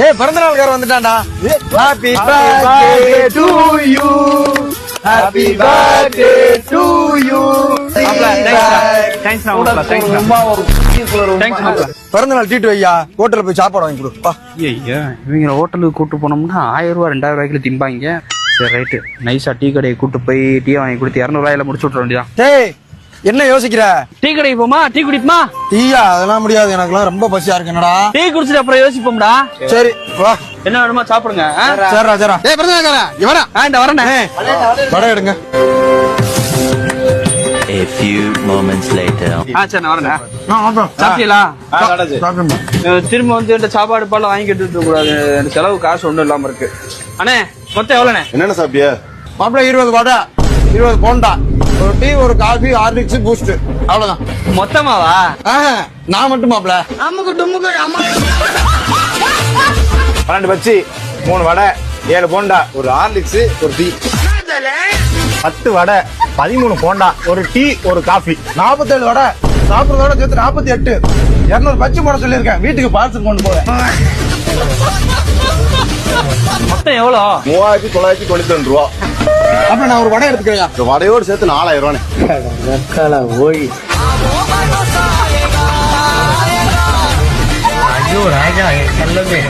ஏய் பிறந்தநாள்கார வந்துட்டான்டா. Happy birthday to you, happy birthday to you. பிறந்தநாள் டீட்டு வையா, ஹோட்டல்ல போய் சாப்பாடு வாங்கி கொடு. ஐயா இவங்க ஹோட்டலுக்கு கூட்டு போனோம்னா 1000 ரூபா 2000 ரூபாய்க்குள்ள திம்பாங்க. சரி ரைட்டு, நைஸா டீ கடையை கூட்டு போய் டீ வாங்கி கொடுத்து 200 ரூபாயில முடிச்சு விட்ற வேண்டியதான். டேய் என்ன யோசிக்கிற? டீ கடைக்கு போமா, டீ குடிப்போமா? டீயா அதெல்லாம் முடியாது, எனக்குலாம் ரொம்ப பசியா இருக்கு. என்னடா டீ குடிச்சிட்டு அப்புறம் யோசிப்போம்டா. சரி வா, என்ன வேணுமா சாப்பிடுங்க. சரிடா சரிடா. ஏய் பிறந்தநாள்கார இவரா இந்த வரேனே, வடை எடுங்க. A few moments later. சரி நான் வரேன். சாப்பிட்டீங்களா? திரும்ப வந்து இந்த சாப்பாடு பால வாங்கி கட்டுட்டு கூடாது, செலவு காசு ஒண்ணும் இல்லாம இருக்கு. அண்ணே மொத்தம் எவ்வளோண்ணே? என்னென்ன சாப்பிட்டியா? மாப்பிள்ள 20 வடை, 20 போண்டா, ஒரு டீ, ஒரு காஃபி, ஹார்லிக்ஸ், பூஸ்ட், அவ்வளவுதான். மொத்தமாவா? நான் மட்டும் மாப்பிள்ள. 12 பச்சி, 3 வடை, 7 போண்டா, ஒரு ஹார்லிக்ஸ், ஒரு டீ. 10 வடை, 13 போண்டா, ஒரு டீ, ஒரு காஃபி. 47 வடை, சாப்பிடுறதோட சேர்த்து 48. 200 பச்சை போட சொல்லியிருக்கேன், வீட்டுக்கு பார்சல் கொண்டு போறேன். மொத்தம் எவ்வளோ? 3992 ரூபா. அப்புறம் நான் ஒரு வடை எடுத்துக்கிறேன். இந்த வடையோடு சேர்த்து 4000 ரூபானே. ஐயோ ராஜா நல்லது.